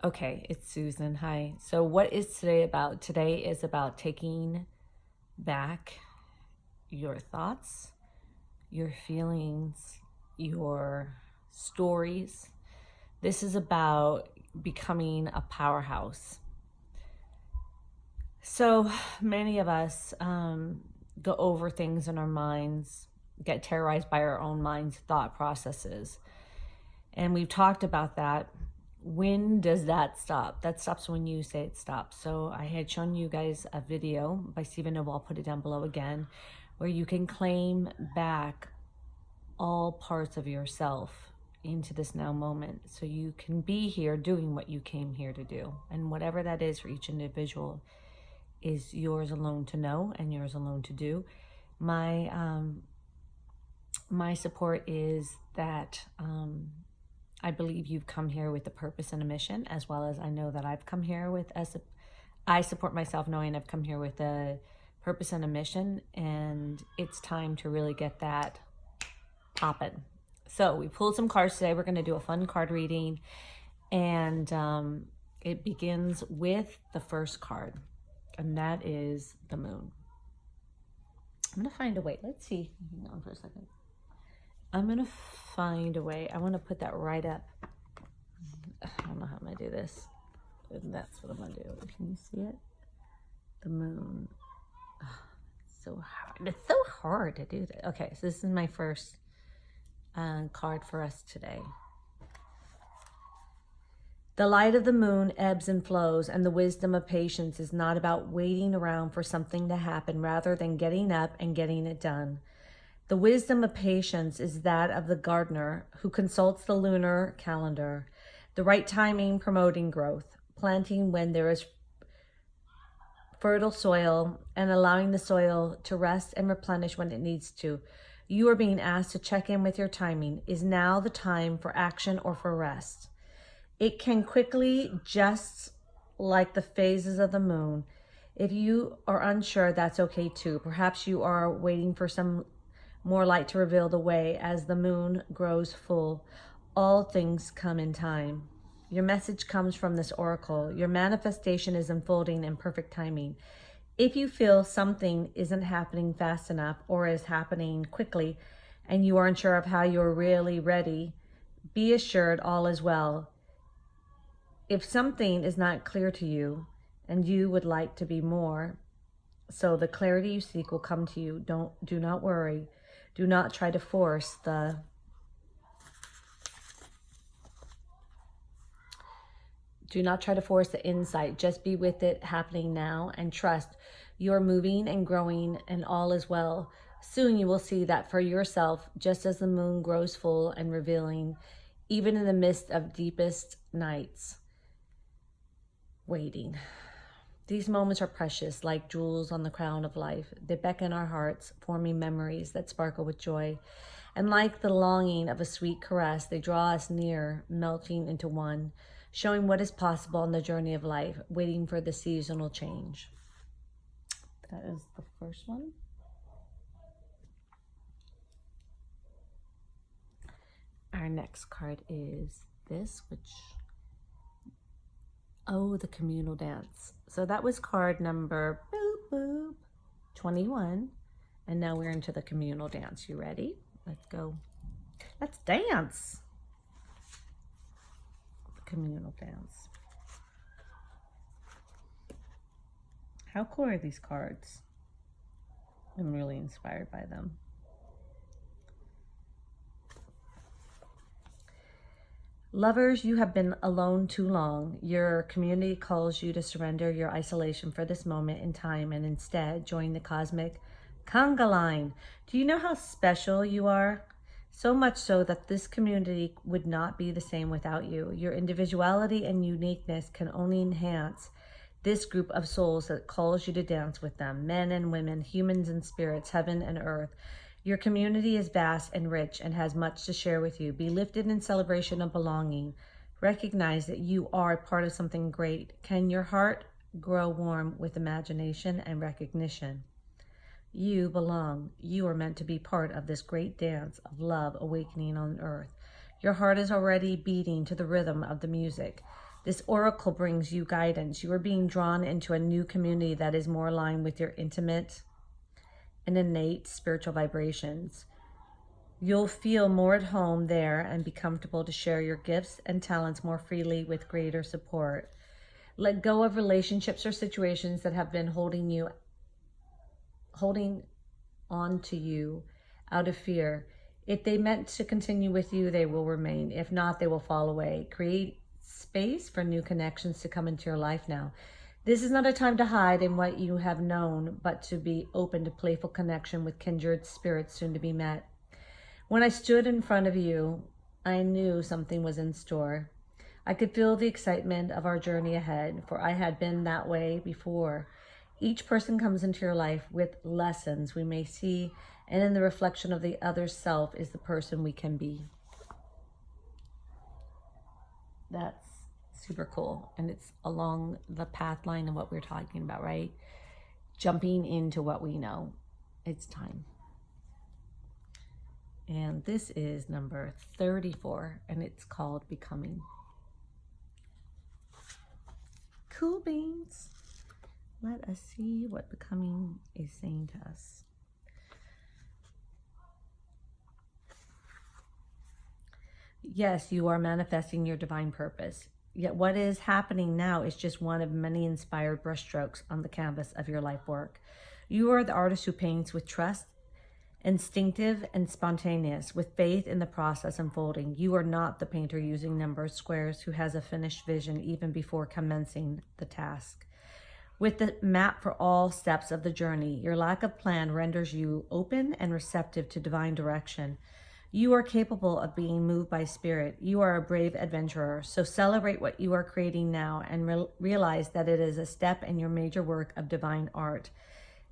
Okay, it's Susan. Hi. So, what is today about? Today is about taking back your thoughts, your feelings, your stories. This is about becoming a powerhouse. So, many of us go over things in our minds, get terrorized by our own mind's thought processes. And we've talked about that. When does that stop? That stops when you say it stops. So I had shown you guys a video by Stephen Noble. I'll put it down below again, where you can claim back all parts of yourself into this now moment. So you can be here doing what you came here to do. And whatever that is for each individual is yours alone to know and yours alone to do. My support is that I believe you've come here with a purpose and a mission, as well as I know that I've come here with I support myself knowing I've come here with a purpose and a mission, and it's time to really get that popping. So we pulled some cards today. We're going to do a fun card reading, and it begins with the first card, and that is the moon. I'm going to find a way. Let's see. Hang on for a second. I'm going to find a way. I want to put that right up. I don't know how I'm going to do this. And that's what I'm going to do. Can you see it? The moon. Oh, it's so hard. It's so hard to do that. Okay, so this is my first card for us today. The light of the moon ebbs and flows, and the wisdom of patience is not about waiting around for something to happen, rather than getting up and getting it done. The wisdom of patience is that of the gardener who consults the lunar calendar, the right timing promoting growth, planting when there is fertile soil, and allowing the soil to rest and replenish when it needs to. You are being asked to check in with your timing. Is now the time for action or for rest? It can quickly, just like the phases of the moon. If you are unsure, that's okay too. Perhaps you are waiting for some more light to reveal the way. As the moon grows full, all things come in time. Your message comes from this oracle. Your manifestation is unfolding in perfect timing. If you feel something isn't happening fast enough or is happening quickly and you are unsure of how you're really ready, be assured all is well. If something is not clear to you and you would like to be more, so the clarity you seek will come to you. Do not worry. Do not try to force the insight. Just be with it happening now and trust you're moving and growing and all is well. Soon you will see that for yourself, just as the moon grows full and revealing, even in the midst of deepest nights. Waiting. These moments are precious, like jewels on the crown of life. They beckon our hearts, forming memories that sparkle with joy. And like the longing of a sweet caress, they draw us near, melting into one, showing what is possible on the journey of life, waiting for the seasonal change. That is the first one. Our next card is this, which... Oh, the Communal Dance. So that was card number 21. And now we're into the Communal Dance. You ready? Let's go. Let's dance. The Communal Dance. How cool are these cards? I'm really inspired by them. Lovers, you have been alone too long. Your community calls you to surrender your isolation for this moment in time and instead join the cosmic conga line. Do you know how special you are? So much so that this community would not be the same without you. Your individuality and uniqueness can only enhance this group of souls that calls you to dance with them. Men and women, humans and spirits, heaven and earth. Your community is vast and rich and has much to share with you. Be lifted in celebration of belonging. Recognize that you are part of something great. Can your heart grow warm with imagination and recognition? You belong. You are meant to be part of this great dance of love awakening on earth. Your heart is already beating to the rhythm of the music. This oracle brings you guidance. You are being drawn into a new community that is more aligned with your intimate and innate spiritual vibrations. You'll feel more at home there and be comfortable to share your gifts and talents more freely with greater support. Let go of relationships or situations that have been holding on to you out of fear. If they meant to continue with you, they will remain. If not, they will fall away. Create space for new connections to come into your life now. This is not a time to hide in what you have known, but to be open to playful connection with kindred spirits soon to be met. When I stood in front of you, I knew something was in store. I could feel the excitement of our journey ahead, for I had been that way before. Each person comes into your life with lessons we may see, and in the reflection of the other's self is the person we can be. That's super cool. And it's along the path line of what we're talking about, right? Jumping into what we know. It's time. And this is number 34, and it's called Becoming. Cool beans. Let us see what Becoming is saying to us. Yes, you are manifesting your divine purpose. Yet what is happening now is just one of many inspired brushstrokes on the canvas of your life work. You are the artist who paints with trust, instinctive and spontaneous, with faith in the process unfolding. You are not the painter using numbers, squares, who has a finished vision even before commencing the task. With the map for all steps of the journey, your lack of plan renders you open and receptive to divine direction. You are capable of being moved by spirit. You are a brave adventurer. So celebrate what you are creating now and realize that it is a step in your major work of divine art.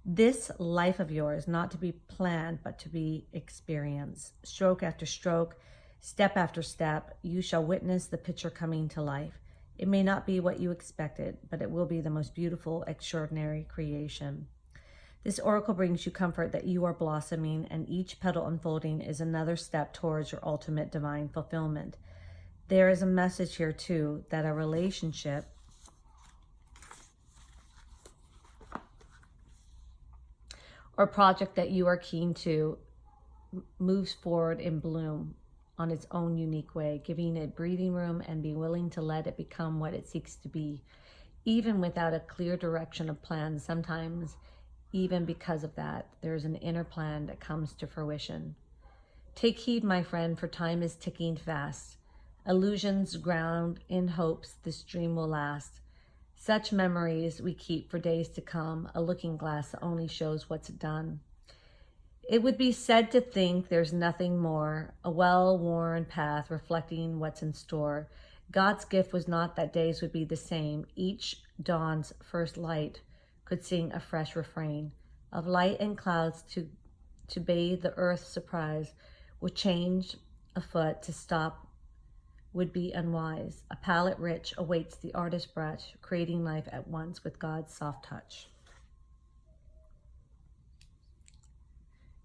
This life of yours, not to be planned, but to be experienced. Stroke after stroke, step after step, you shall witness the picture coming to life. It may not be what you expected, but it will be the most beautiful, extraordinary creation. This oracle brings you comfort that you are blossoming, and each petal unfolding is another step towards your ultimate divine fulfillment. There is a message here, too, that a relationship or project that you are keen to moves forward in bloom on its own unique way, giving it breathing room and be willing to let it become what it seeks to be, even without a clear direction of plan. Sometimes, even because of that, there's an inner plan that comes to fruition. Take heed, my friend, for time is ticking fast. Illusions ground in hopes this dream will last. Such memories we keep for days to come, a looking glass that only shows what's done. It would be said to think there's nothing more, a well-worn path reflecting what's in store. God's gift was not that days would be the same. Each dawn's first light could sing a fresh refrain of light and clouds to bathe the earth's surprise. Would change afoot, to stop would be unwise. A palette rich awaits the artist's brush, creating life at once with God's soft touch.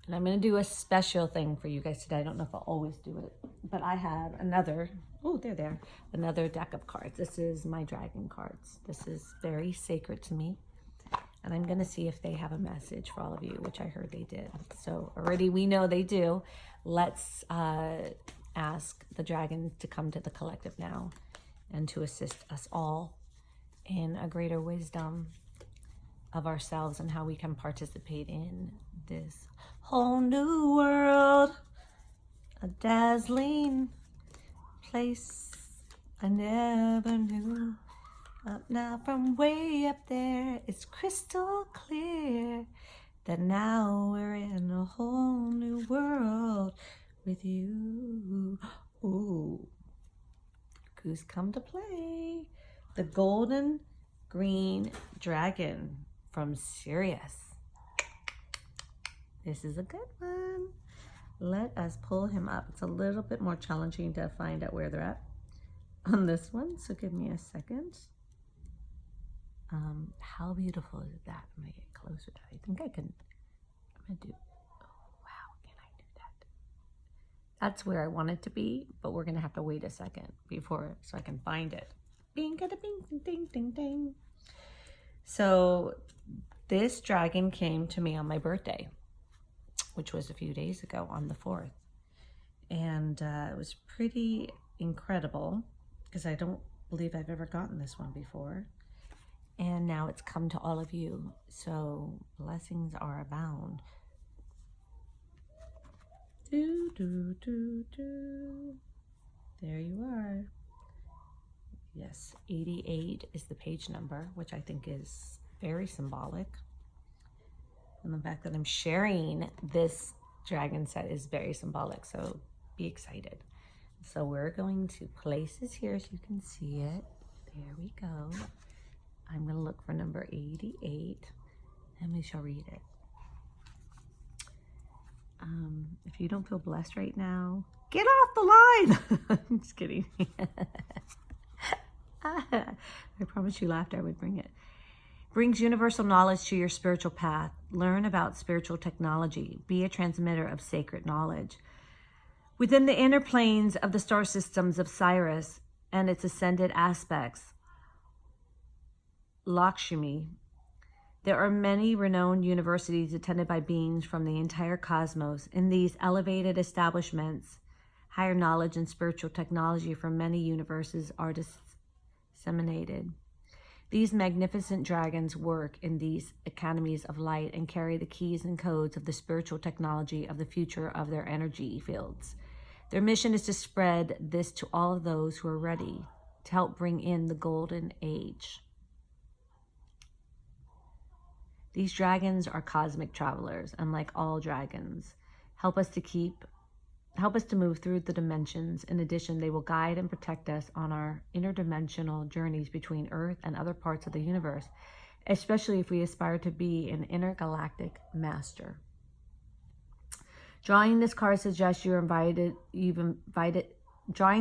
And I'm going to do a special thing for you guys today. I don't know if I'll always do it, but I have another, another deck of cards. This is my dragon cards. This is very sacred to me. And I'm going to see if they have a message for all of you, which I heard they did. So already we know they do. Let's ask the dragons to come to the collective now and to assist us all in a greater wisdom of ourselves and how we can participate in this whole new world, a dazzling place I never knew. Up now from way up there, it's crystal clear that now we're in a whole new world with you. Ooh, who's come to play? The golden green dragon from Sirius. This is a good one. Let us pull him up. It's a little bit more challenging to find out where they're at on this one, so give me a second. How beautiful is that? I'm gonna get closer to it. I think I can. I'm gonna do. Oh wow, can I do that? That's where I want it to be, but we're gonna have to wait a second before so I can find it. Bing, kada, bing, ding, ding, ding, ding. So this dragon came to me on my birthday, which was a few days ago on the 4th. And it was pretty incredible because I don't believe I've ever gotten this one before. And now it's come to all of you. So blessings are abound. Do, do, do, do. There you are. Yes, 88 is the page number, which I think is very symbolic. And the fact that I'm sharing this dragon set is very symbolic, so be excited. So we're going to place this here so you can see it. There we go. I'm going to look for number 88, and we shall read it. If you don't feel blessed right now, get off the line. I'm just kidding. I promise you laughter, I would bring it. Brings universal knowledge to your spiritual path. Learn about spiritual technology. Be a transmitter of sacred knowledge. Within the inner planes of the star systems of Sirius and its ascended aspects, Lakshmi, there are many renowned universities attended by beings from the entire cosmos. In these elevated establishments, higher knowledge and spiritual technology from many universes are disseminated. These magnificent dragons work in these academies of light and carry the keys and codes of the spiritual technology of the future of their energy fields. Their mission is to spread this to all of those who are ready to help bring in the golden age. These dragons are cosmic travelers, and like all dragons, help us to move through the dimensions. In addition, they will guide and protect us on our interdimensional journeys between Earth and other parts of the universe, especially if we aspire to be an intergalactic master. Drawing this card suggests Drawing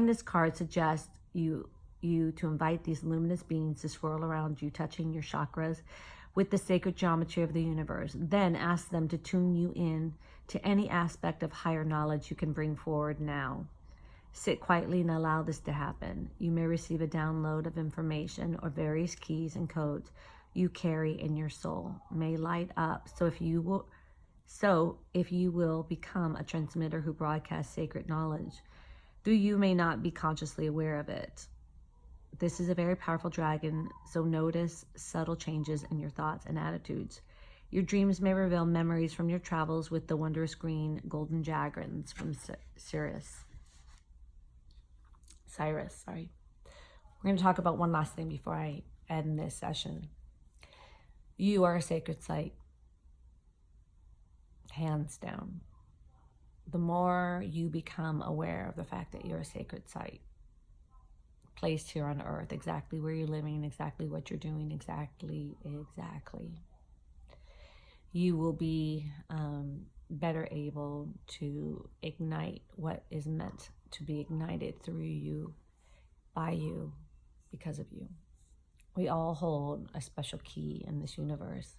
this card suggests you to invite these luminous beings to swirl around you, touching your chakras with the sacred geometry of the universe. Then ask them to tune you in to any aspect of higher knowledge you can bring forward now. Sit quietly and allow this to happen. You may receive a download of information or various keys and codes you carry in your soul may light up. So if you will become a transmitter who broadcasts sacred knowledge, though you may not be consciously aware of it. This is a very powerful dragon, so notice subtle changes in your thoughts and attitudes. Your dreams may reveal memories from your travels with the wondrous green golden dragons from Cyrus. We're going to talk about one last thing before I end this session. You are a sacred site. Hands down. The more you become aware of the fact that you're a sacred site, placed here on earth, exactly where you're living, exactly what you're doing, exactly, you will be better able to ignite what is meant to be ignited through you, by you, because of you. We all hold a special key in this universe,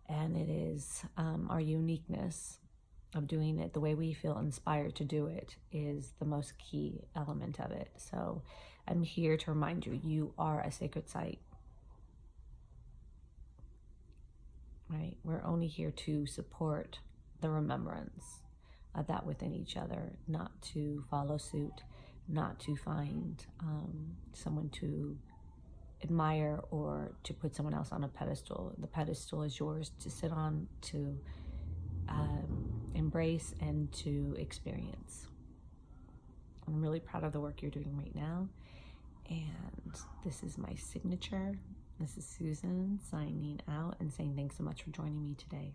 and it is our uniqueness of doing it the way we feel inspired to do it is the most key element of it. So I'm here to remind you, you are a sacred site. Right? We're only here to support the remembrance of that within each other, not to follow suit, not to find someone to admire or to put someone else on a pedestal. The pedestal is yours to sit on, to embrace, and to experience. I'm really proud of the work you're doing right now. And this is my signature. This is Susan signing out and saying thanks so much for joining me today.